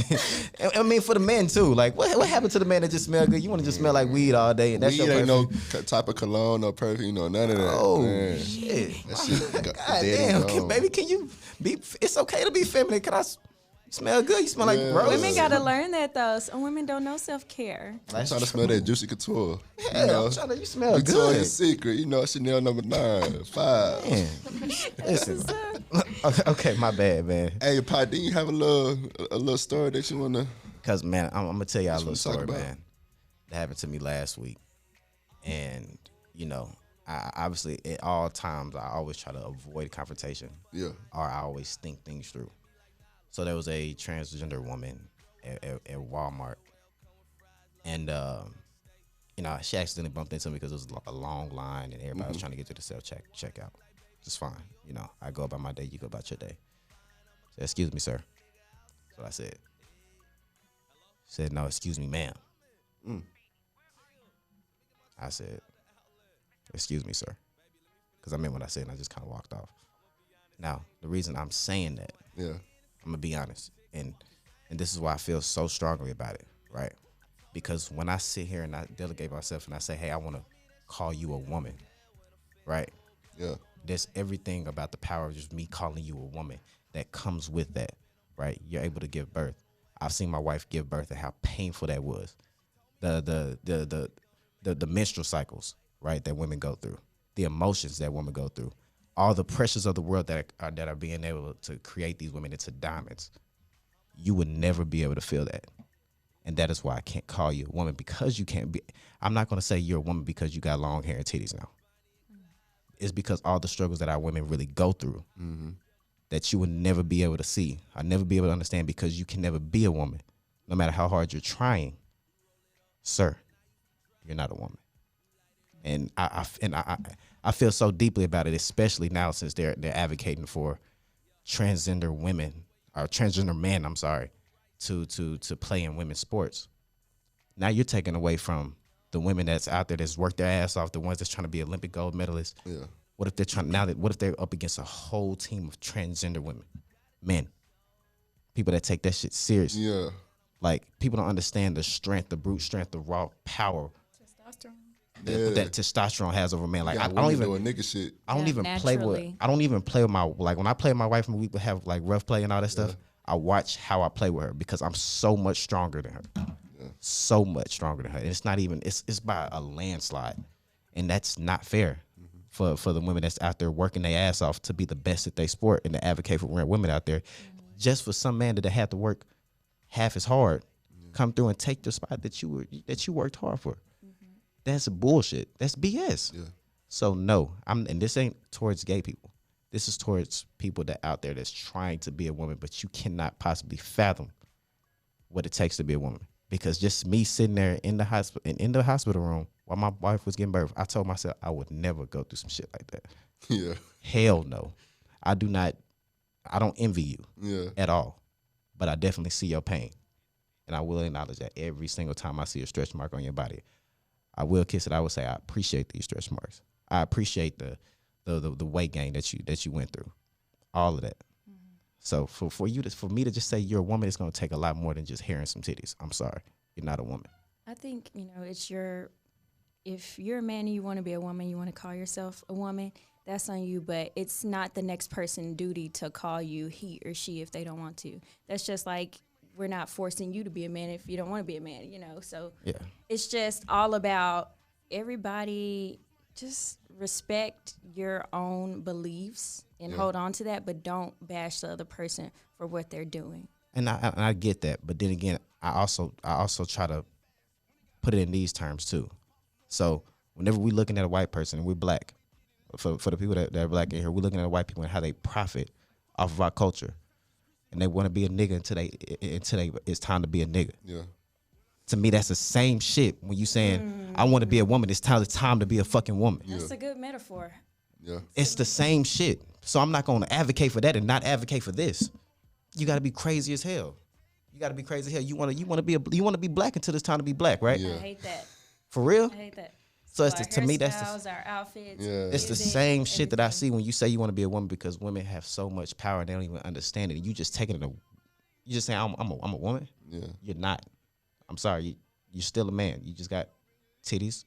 I mean, for the men too. Like, what happened to the men that just smell good? You want to just smell like weed all day, and that's Weed your ain't perfume. no type of cologne or perfume, none of that. Oh man. shit! That shit got God dead and damn, gone. baby, can you be? It's okay to be feminine. Can I smell good? You smell like Yeah. rose. Women gotta learn that though. Some women don't know self-care. I'm trying to smell that Juicy Couture. Hell, I'm trying to. You smell Victoria's good. Secret, Chanel number 9, 5. Man, listen. Okay, my bad, man. Hey, Pi, didn't you have a little story that you wanna? Cause man, I'm gonna tell y'all a little That's what I'm story, talking man. That happened to me last week, and I obviously at all times I always try to avoid confrontation, Yeah. or I always think things through. So there was a transgender woman at Walmart, and she accidentally bumped into me because it was a long line and everybody was trying to get to the self checkout. Just fine, I go about my day, you go about your day. Said, "Excuse me, sir." That's what I said. Said, "No, excuse me, ma'am." I said, "Excuse me, sir," because I meant what I said, and I just kind of walked off. Now, the reason I'm saying that, Yeah. I'm gonna be honest, and this is why I feel so strongly about it, right? Because when I sit here and I delegate myself and I say, "Hey, I want to call you a woman," right? Yeah. There's everything about the power of just me calling you a woman that comes with that, right? You're able to give birth. I've seen my wife give birth and how painful that was. The menstrual cycles, right, that women go through, the emotions that women go through, all the pressures of the world that are being able to create these women into diamonds. You would never be able to feel that. And that is why I can't call you a woman, because you can't be. I'm not going to say you're a woman because you got long hair and titties now. It's because all the struggles that our women really go through that you would never be able to see. I'll never be able to understand, because you can never be a woman. No matter how hard you're trying, sir, you're not a woman. And I feel so deeply about it, especially now since they're advocating for transgender women, or transgender men, I'm sorry, to play in women's sports. Now you're taking away from the women that's out there that's worked their ass off, the ones that's trying to be Olympic gold medalists. Yeah. What if they're what if they're up against a whole team of transgender women, men, people that take that shit seriously? Yeah. Like, people don't understand the strength, the brute strength, the raw power Testosterone. that testosterone has over man. Like, I Women don't even doing nigga shit. I don't even play with. naturally. I don't even play with my, like, when I play with my wife and we would have like rough play and all that stuff. I watch how I play with her, because I'm so much stronger than her, so much stronger than her. And it's not even. It's by a landslide, and that's not fair for the women that's out there working their ass off to be the best at their sport and to advocate for women out there, just for some man that have to work half as hard, come through and take the spot that you worked hard for. That's bullshit. That's BS. Yeah. So no, and this ain't towards gay people. This is towards people that out there that's trying to be a woman, but you cannot possibly fathom what it takes to be a woman. Because just me sitting there in the hospital room while my wife was giving birth, I told myself I would never go through some shit like that. Yeah. Hell no. I don't envy you Yeah. at all. But I definitely see your pain. And I will acknowledge that every single time I see a stretch mark on your body. I will kiss it. I will say I appreciate these stretch marks. I appreciate the weight gain that you went through. All of that. So for me to just say you're a woman, it's gonna take a lot more than just hair and some titties. I'm sorry. You're not a woman. I think, if you're a man and you want to be a woman, you want to call yourself a woman, that's on you, but it's not the next person's duty to call you he or she if they don't want to. That's just like, we're not forcing you to be a man if you don't want to be a man, So Yeah. it's just all about everybody just respect your own beliefs and hold on to that, but don't bash the other person for what they're doing. And I get that, but then again, I also try to put it in these terms too. So whenever we're looking at a white person and we're black, for the people that are black in here, we're looking at white people and how they profit off of our culture, and they want to be a nigga until it's time to be a nigga. Yeah. To me, that's the same shit when you saying I want to be a woman. It's time to be a fucking woman. That's a good metaphor. Yeah. It's the same shit. So I'm not going to advocate for that and not advocate for this. You got to be crazy as hell. You got to be crazy as hell. You want to be black until it's time to be black, right? Yeah. I hate that. For real? I hate that. So it's Our to me that's our outfits. Yeah. it's the music, same shit that I everything. see when you say you want to be a woman, because women have so much power and they don't even understand it. And you just taking it. You just saying I'm a woman. Yeah. You're not. I'm sorry. You're still a man. You just got titties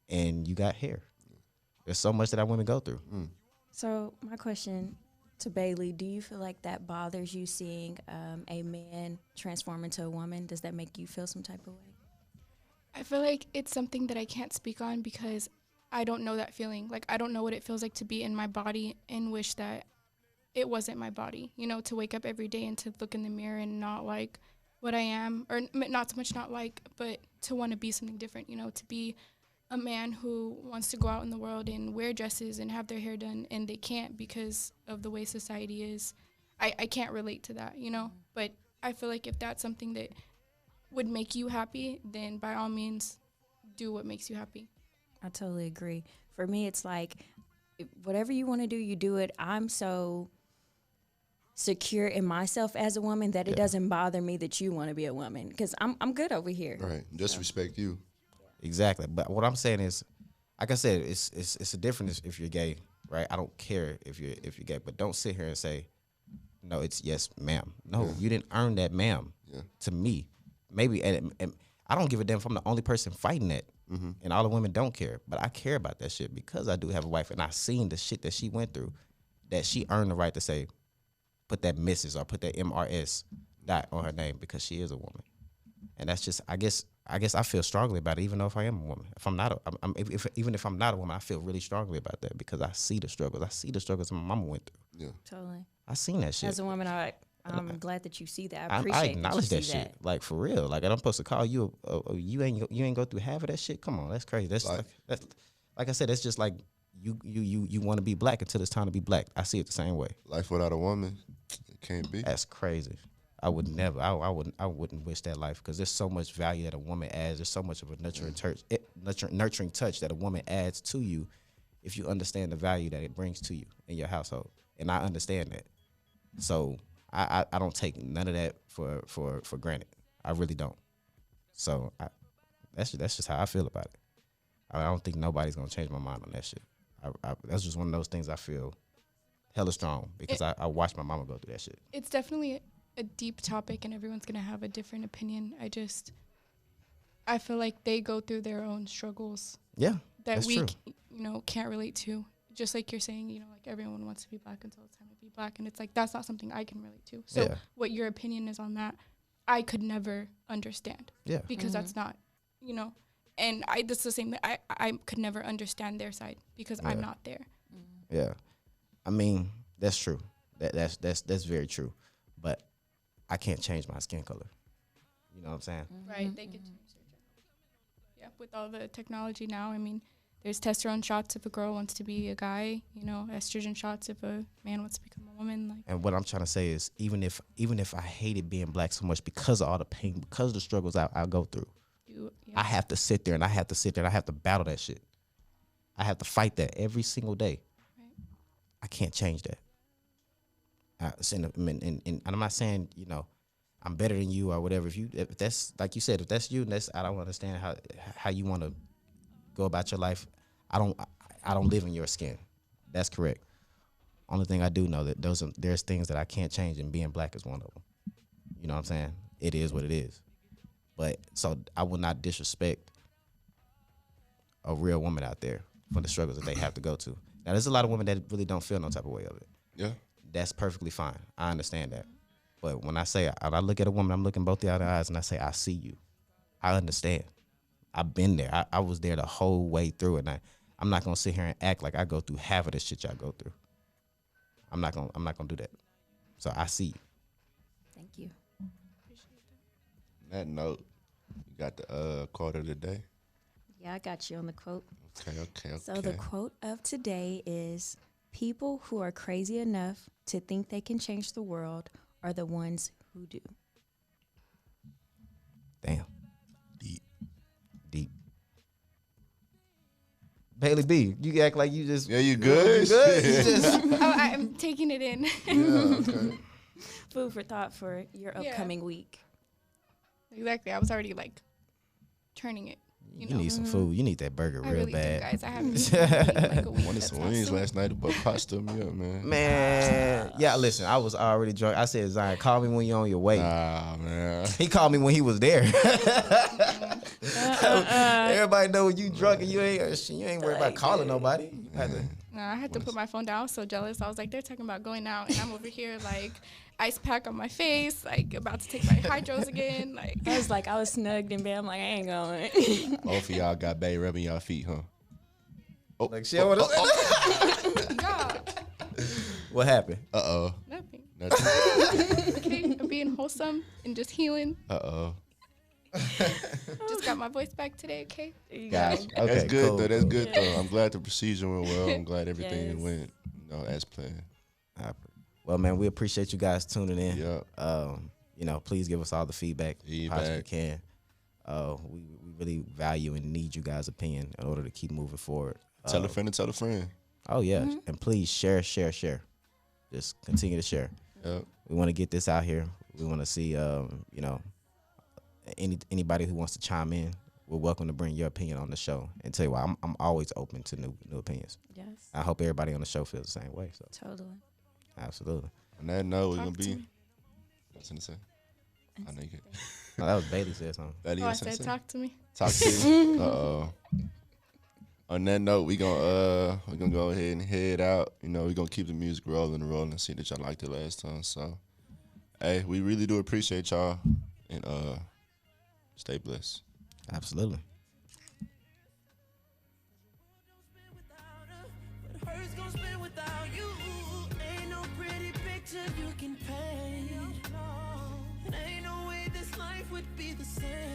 and you got hair. There's so much that our women go through. So my question to Bailey, do you feel like that bothers you, seeing a man transform into a woman? Does that make you feel some type of way? I feel like it's something that I can't speak on because I don't know that feeling. Like, I don't know what it feels like to be in my body and wish that it wasn't my body, to wake up every day and to look in the mirror and not like what I am, or not so much not like, but to want to be something different, to be a man who wants to go out in the world and wear dresses and have their hair done, and they can't because of the way society is. I can't relate to that, but I feel like if that's something that would make you happy, then by all means do what makes you happy. I totally agree. For me, it's like, whatever you want to do, you do it. I'm so secure in myself as a woman that it doesn't bother me that you want to be a woman, because I'm good over here. Right. Just respect you. Exactly. But what I'm saying is, like I said, it's a difference if you're gay, right? I don't care if you're gay, but don't sit here and say, no, it's yes, ma'am. No, you didn't earn that, ma'am. Yeah. To me, maybe, and I don't give a damn if I'm the only person fighting that, and all the women don't care, but I care about that shit because I do have a wife, and I seen the shit that she went through, that she earned the right to say, put that Mrs. or put that MRS dot on her name because she is a woman, and that's just, I guess I feel strongly about it, even though if I am a woman. If I'm not, even if I'm not a woman, I feel really strongly about that because I see the struggles. I see the struggles my mama went through. Yeah. Totally. I seen that shit. As a woman, I'm glad that you see that. I I appreciate acknowledge that that you see shit. Like for real. Like I'm supposed to call you. You ain't go through half of that shit. Come on, that's crazy. That's like I said. That's just like you want to be black until it's time to be black. I see it the same way. Life without a woman, it can't be. That's crazy. I would never. I wouldn't wish that life because there's so much value that a woman adds. There's so much of a nurturing touch that a woman adds to you if you understand the value that it brings to you in your household. And I understand that. So I don't take none of that for granted. I really don't. So that's just how I feel about it. I don't think nobody's gonna change my mind on that shit. That's just one of those things I feel hella strong because I watched my mama go through that shit. It's definitely a deep topic, and everyone's gonna have a different opinion. I feel like they go through their own struggles. Yeah, that that's we true. Can't relate to. Just like you're saying, like everyone wants to be black until it's time to be black, and it's like that's not something I can relate to. So what your opinion is on that, I could never understand. Yeah, because that's not, and that's the same thing. I could never understand their side because I'm not there. Yeah, I mean that's true. That's very true. But I can't change my skin color. You know what I'm saying? Right. They could change their gender. Yeah, with all the technology now, I mean, there's testosterone shots if a girl wants to be a guy, estrogen shots if a man wants to become a woman. Like. And what I'm trying to say is even if I hated being black so much because of all the pain, because of the struggles I go through, I have to sit there and I have to battle that shit. I have to fight that every single day. Right. I can't change that. And I'm not saying, I'm better than you or whatever. If that's like you said, if that's you, I don't understand how you want to go about your life. I don't live in your skin. That's correct. Only thing I do know that there's things that I can't change, and being black is one of them. You know what I'm saying? It is what it is. But so I will not disrespect a real woman out there for the struggles that they have to go to. Now, there's a lot of women that really don't feel no type of way of it. Yeah. That's perfectly fine. I understand that. But when I look at a woman, I'm looking both the other eyes and I say, I see you. I understand. I've been there. I was there the whole way through it. And I'm not going to sit here and act like I go through half of the shit y'all go through. I'm not going to do that. So I see you. Thank you. On that note, you got the quote of the day? Yeah, I got you on the quote. Okay. So the quote of today is, people who are crazy enough to think they can change the world are the ones who do. Damn. Deep. Bailey B, you act like you just... Yeah, you good? You good? You just... I'm taking it in. Yeah, okay. Food for thought for your upcoming week. Exactly. I was already turning it. You need some food. You need that burger real bad. Do, guys. I haven't eaten a week. Wanted some wings last night, but pot stood me up, man. Man, yeah, listen, I was already drunk. I said, Zion, call me when you're on your way. Nah, man. He called me when he was there. Everybody know when you drunk and you ain't worried about calling nobody. I had to put my phone down. I was so jealous. I was like, they're talking about going out, and I'm over here ice pack on my face, about to take my hydros again. I was snugged in bed. I'm like, I ain't going. Both of y'all got bae rubbing y'all feet, huh? Oh, like she don't want to. God. What happened? Nothing. Nothing. Okay, I'm being wholesome and just healing. Just got my voice back today, okay? Gotcha. Okay, that's good, cool, though. That's cool. good, though. I'm glad the procedure went well. I'm glad everything went, as planned. Well, man, we appreciate you guys tuning in. Yeah. Please give us all the feedback possibly can. We really value and need you guys' opinion in order to keep moving forward. Tell a friend to tell a friend. Oh, yeah. And please share. Just continue to share. Yep. We want to get this out here. We want to see, anybody who wants to chime in, we're welcome to bring your opinion on the show. And tell you what, I'm always open to new opinions. Yes. I hope everybody on the show feels the same way. So Totally. absolutely. On that note, we're going to be... me. What's going to say? I know you can. No, that was Bailey said something. I said, talk to me. Talk to you. On that note, we're gonna go ahead and head out. We're gonna keep the music rolling. See that y'all liked it last time. So, hey, we really do appreciate y'all, and stay blessed. Absolutely. Gonna spin without you. Ain't no pretty picture you can paint. would be the same.